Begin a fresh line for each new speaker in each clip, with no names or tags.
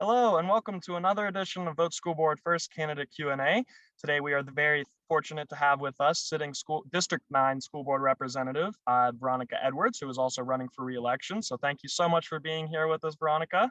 Hello and welcome to another edition of Vote School Board First Candidate Q&A. Today we are very fortunate to have with us sitting District 9 School Board Representative Veronica Edwards, who is also running for re-election. So thank you so much for being here with us, Veronica.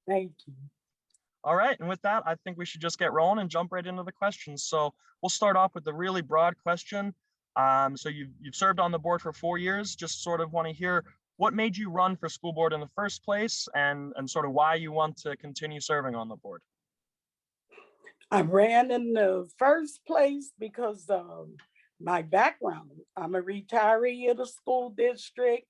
Thank you.
All right, and with that, I think we should just get rolling and jump right into the questions. So we'll start off with a really broad question. So you've served on the board for 4 years. Just sort of want to hear what made you run for school board in the first place and sort of why you want to continue serving on the board.
I ran in the first place because of my background. I'm a retiree of the school district.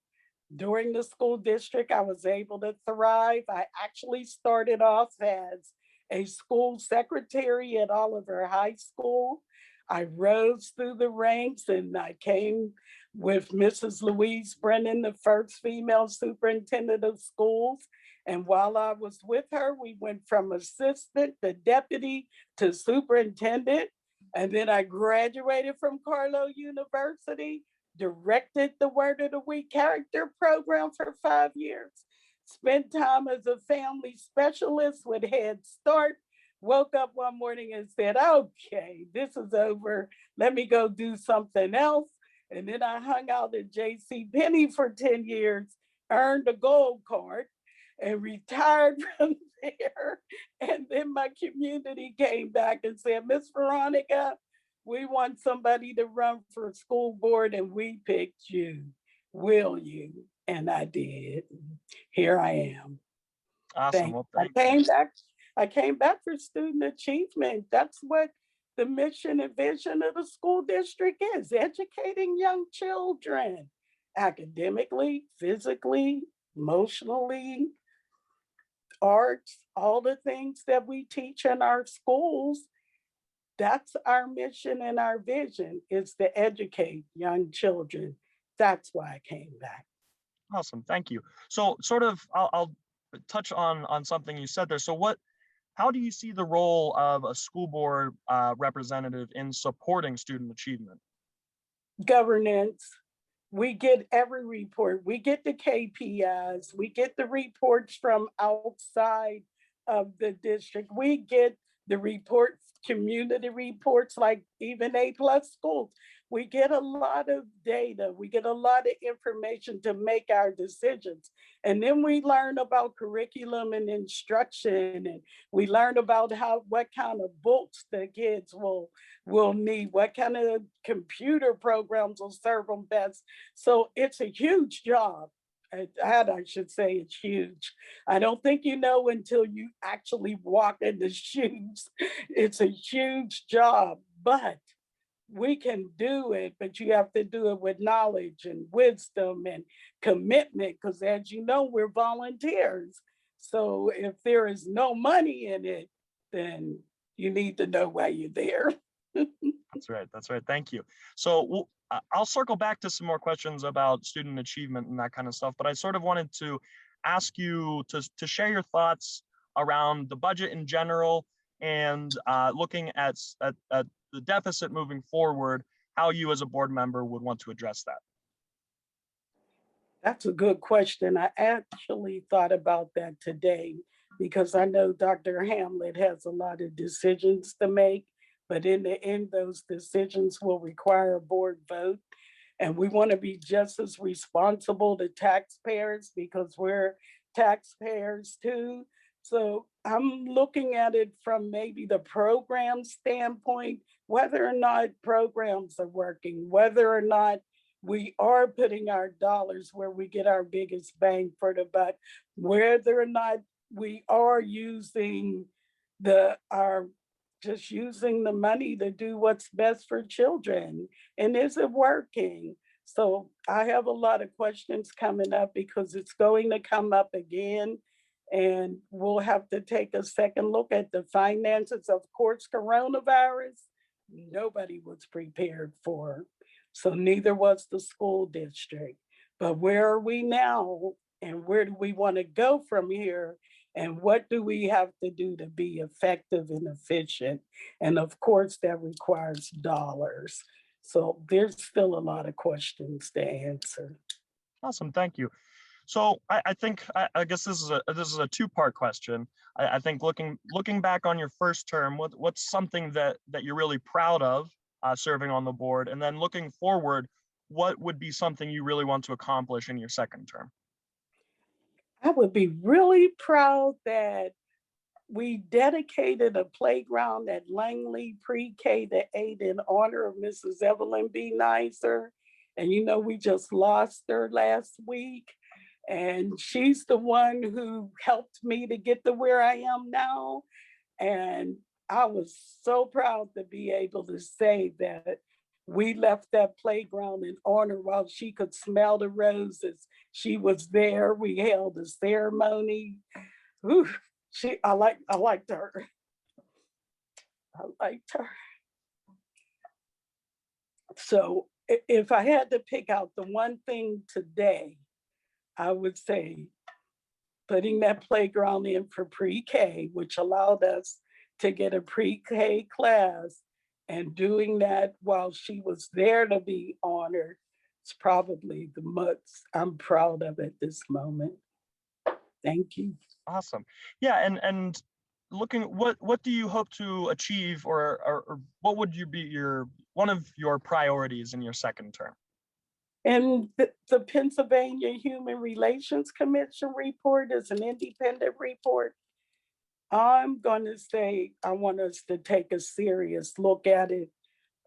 During the school district, I was able to thrive. I actually started off as a school secretary at Oliver High School. I rose through the ranks and I came with Mrs. Louise Brennan, the first female superintendent of schools. And while I was with her, we went from assistant to deputy to superintendent. And then I graduated from Carlow University, directed the Word of the Week character program for 5 years, spent time as a family specialist with Head Start, woke up one morning and said, okay, this is over. Let me go do something else. And then I hung out at JCPenney for 10 years, earned a gold card, and retired from there. And then my community came back and said, Miss Veronica, we want somebody to run for school board and we picked you. Will you? And I did. Here I am.
Awesome. Well,
I came back for student achievement. That's what the mission and vision of the school district is, educating young children, academically, physically, emotionally, arts, all the things that we teach in our schools. That's our mission and our vision, is to educate young children. That's why I came back.
Awesome, thank you. So sort of, I'll touch on something you said there. So how do you see the role of a school board representative in supporting student achievement?
Governance. We get every report. We get the KPIs. We get the reports from outside of the district. We get the reports, community reports, like even A+ schools. We get a lot of data. We get a lot of information to make our decisions. And then we learn about curriculum and instruction, and we learn about what kind of books the kids will need, what kind of computer programs will serve them best. So it's a huge job. I should say it's huge. I don't think you know until you actually walk in the shoes. It's a huge job, but we can do it, but you have to do it with knowledge and wisdom and commitment, because as you know, we're volunteers. So if there is no money in it, then you need to know why you're there.
That's right. Thank you. So I'll circle back to some more questions about student achievement and that kind of stuff, but I sort of wanted to ask you to share your thoughts around the budget in general and looking at the deficit moving forward, how you as a board member would want to address that.
That's a good question. I actually thought about that today because I know Dr. Hamlet has a lot of decisions to make, but in the end, those decisions will require a board vote. And we want to be just as responsible to taxpayers because we're taxpayers too. So I'm looking at it from maybe the program standpoint, whether or not programs are working, whether or not we are putting our dollars where we get our biggest bang for the buck, whether or not we are using just using the money to do what's best for children, and is it working? So I have a lot of questions coming up because it's going to come up again, and we'll have to take a second look at the finances. Of course, coronavirus, nobody was prepared for, so neither was the school district. But where are we now, and where do we want to go from here? And what do we have to do to be effective and efficient? And of course, that requires dollars. So there's still a lot of questions to answer.
Awesome, thank you. So I think I guess this is a two-part question. I think looking back on your first term, what's something that you're really proud of serving on the board, and then looking forward, what would be something you really want to accomplish in your second term?
I would be really proud that we dedicated a playground at Langley Pre-K to 8 in honor of Mrs. Evelyn B. Nicer. And we just lost her last week. And she's the one who helped me to get to where I am now. And I was so proud to be able to say that we left that playground in honor while she could smell the roses. She was there. We held a ceremony. Ooh, I liked her. I liked her. So if I had to pick out the one thing today, I would say putting that playground in for pre-K, which allowed us to get a pre-K class, and doing that while she was there to be honored, it's probably the most I'm proud of at this moment. Thank you.
Awesome. Yeah, and looking, what do you hope to achieve, or what would you be one of your priorities in your second term?
And the Pennsylvania Human Relations Commission report is an independent report. I'm going to say I want us to take a serious look at it,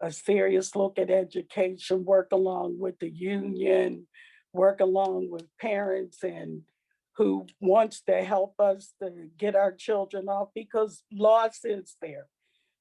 a serious look at education, work along with the union, work along with parents and who wants to help us to get our children off, because loss is there.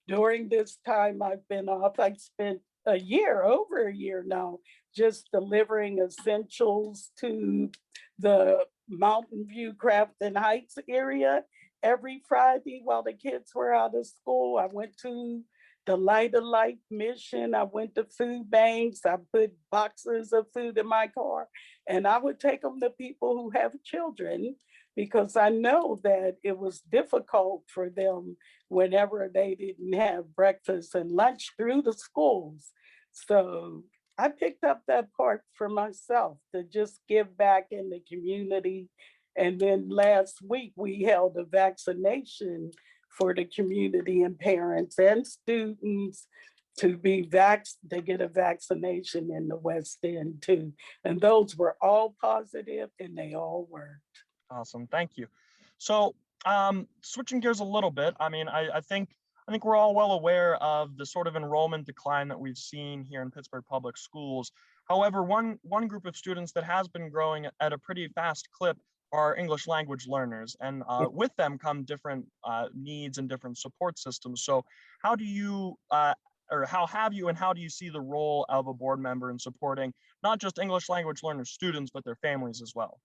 During this time I've been off, I spent over a year now, just delivering essentials to the Mountain View, Crafton Heights area every Friday while the kids were out of school. I went to the Light of Life mission. I went to food banks. I put boxes of food in my car, and I would take them to people who have children, because I know that it was difficult for them whenever they didn't have breakfast and lunch through the schools. So I picked up that part for myself to just give back in the community. And then last week we held a vaccination for the community and parents and students to get a vaccination in the West End too. And those were all positive and they all worked.
Awesome, thank you. So switching gears a little bit, I mean, I think we're all well aware of the sort of enrollment decline that we've seen here in Pittsburgh Public Schools. However, one group of students that has been growing at a pretty fast clip are English language learners, and with them come different needs and different support systems. So how do you, or how have you, and how do you see the role of a board member in supporting not just English language learner students, but their families as well?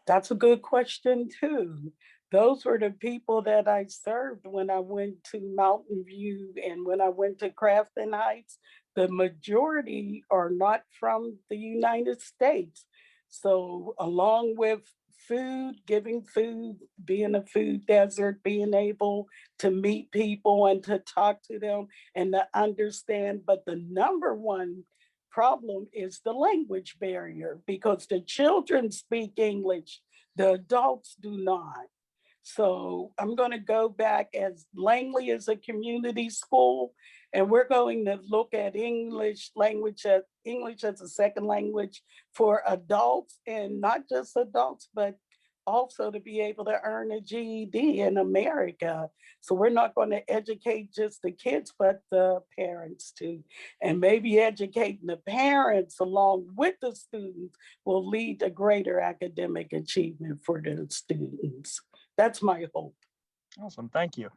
That's a good question too. Those were the people that I served when I went to Mountain View and when I went to Crafton Heights. The majority are not from the United States. So along with food, giving food, being a food desert, being able to meet people and to talk to them and to understand. But the number one problem is the language barrier, because the children speak English, the adults do not. So I'm going to go back, as Langley is a community school, and we're going to look at English as a second language for adults, and not just adults, but also to be able to earn a GED in America. So we're not going to educate just the kids, but the parents too. And maybe educating the parents along with the students will lead to greater academic achievement for the students. That's my hope.
Awesome, thank you.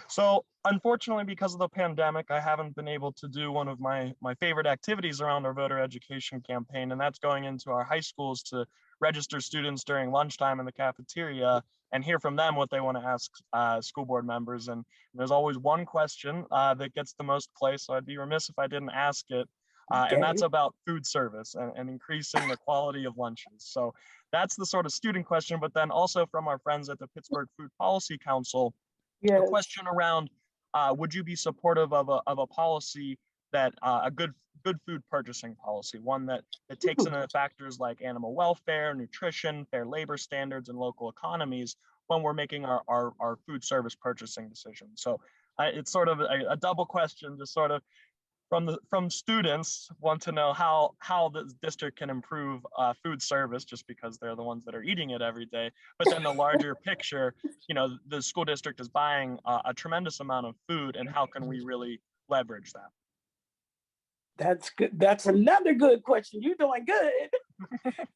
So unfortunately, because of the pandemic, I haven't been able to do one of my favorite activities around our voter education campaign, and that's going into our high schools to register students during lunchtime in the cafeteria and hear from them what they want to ask school board members. And there's always one question that gets the most play, so I'd be remiss if I didn't ask it.
Okay.
And that's about food service and increasing the quality of lunches. So that's the sort of student question, but then also from our friends at the Pittsburgh Food Policy Council,
Yes.
a question around, would you be supportive of a policy that a good food purchasing policy, one that takes into factors like animal welfare, nutrition, fair labor standards, and local economies when we're making our food service purchasing decisions. So it's sort of a double question, just sort of from students want to know how the district can improve food service, just because they're the ones that are eating it every day. But then the larger picture, the school district is buying a tremendous amount of food, and how can we really leverage that?
That's good. That's another good question. You're doing good.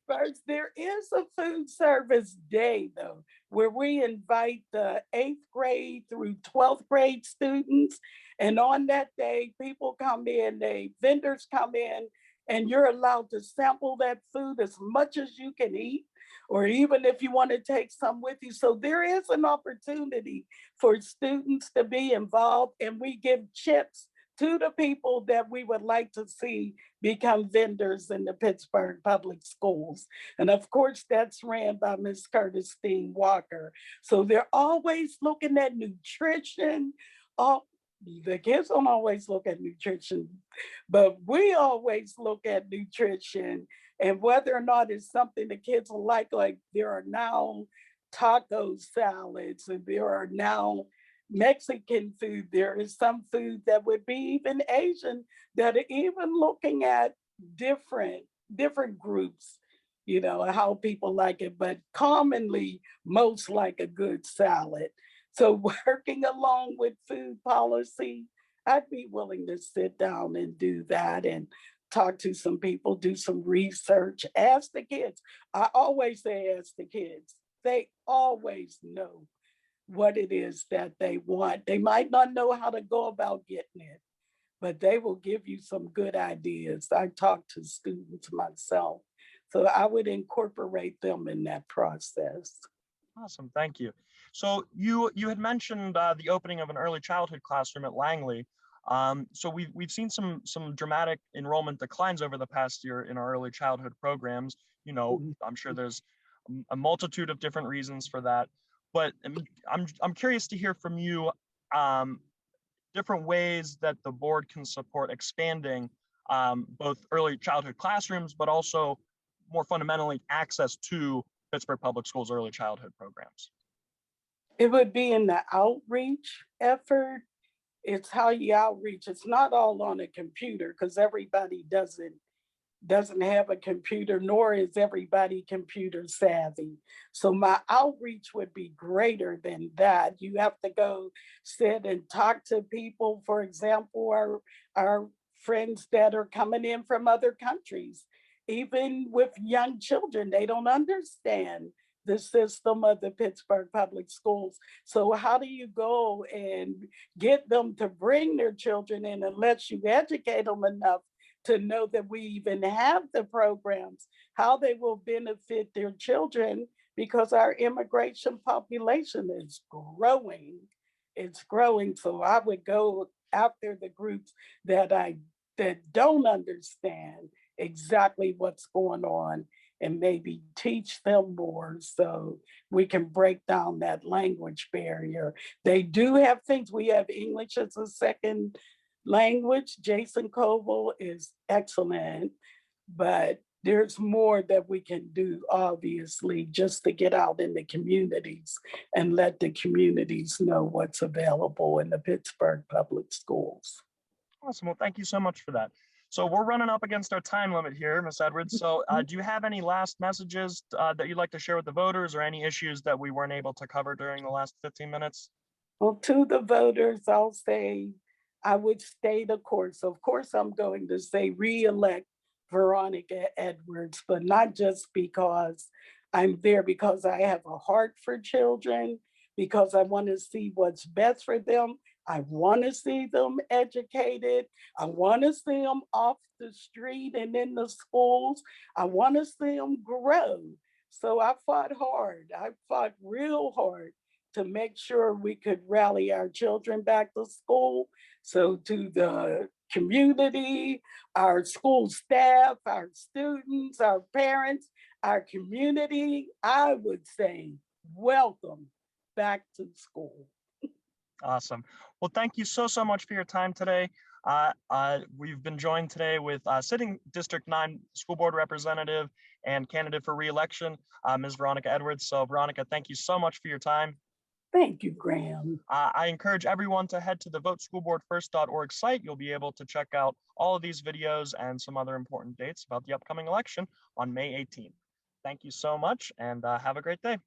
First, there is a food service day, though, where we invite the 8th grade through 12th grade students. And on that day, people come in, vendors come in, and you're allowed to sample that food as much as you can eat, or even if you want to take some with you. So there is an opportunity for students to be involved, and we give chips to the people that we would like to see become vendors in the Pittsburgh Public Schools. And of course, that's ran by Ms. Curtis-Steen Walker. So they're always looking at nutrition. The kids don't always look at nutrition, but we always look at nutrition and whether or not it's something the kids will like there are now taco salads, and there are now Mexican food. There is some food that would be even Asian, that are even looking at different groups, how people like it, but commonly most like a good salad. So working along with food policy, I'd be willing to sit down and do that and talk to some people, do some research, ask the kids. I always say ask the kids. They always know what it is that they want. They might not know how to go about getting it, but they will give you some good ideas. I talk to students myself, so I would incorporate them in that process.
Awesome, thank you. So you had mentioned the opening of an early childhood classroom at Langley. So we've seen some dramatic enrollment declines over the past year in our early childhood programs. I'm sure there's a multitude of different reasons for that. But I'm curious to hear from you different ways that the board can support expanding both early childhood classrooms, but also more fundamentally access to Pittsburgh Public Schools early childhood programs.
It would be in the outreach effort. It's how you outreach. It's not all on a computer, because everybody doesn't have a computer, nor is everybody computer savvy. So my outreach would be greater than that. You have to go sit and talk to people. For example, our friends that are coming in from other countries, even with young children, they don't understand the system of the Pittsburgh Public Schools. So how do you go and get them to bring their children in unless you educate them enough to know that we even have the programs, how they will benefit their children, because our immigration population is growing. It's growing. So I would go after the groups that don't understand exactly what's going on, and maybe teach them more so we can break down that language barrier. They do have things. We have English as a second language. Jason Koval is excellent, but there's more that we can do, obviously, just to get out in the communities and let the communities know what's available in the Pittsburgh Public Schools.
Awesome. Well, thank you so much for that. So we're running up against our time limit here, Ms. Edwards. So do you have any last messages that you'd like to share with the voters, or any issues that we weren't able to cover during the last 15 minutes?
Well, to the voters, I'll say I would stay the course. Of course, I'm going to say re-elect Veronica Edwards, but not just because I'm there, because I have a heart for children, because I want to see what's best for them. I want to see them educated. I want to see them off the street and in the schools. I want to see them grow. So I fought hard. I fought real hard to make sure we could rally our children back to school. So to the community, our school staff, our students, our parents, our community, I would say, welcome back to school.
Awesome. Well, thank you so much for your time today. We've been joined today with sitting District 9 School Board Representative and candidate for re-election, Ms. Veronica Edwards. So Veronica, thank you so much for your time.
Thank you, Graham.
I encourage everyone to head to the voteschoolboardfirst.org site. You'll be able to check out all of these videos and some other important dates about the upcoming election on May 18th. Thank you so much and have a great day.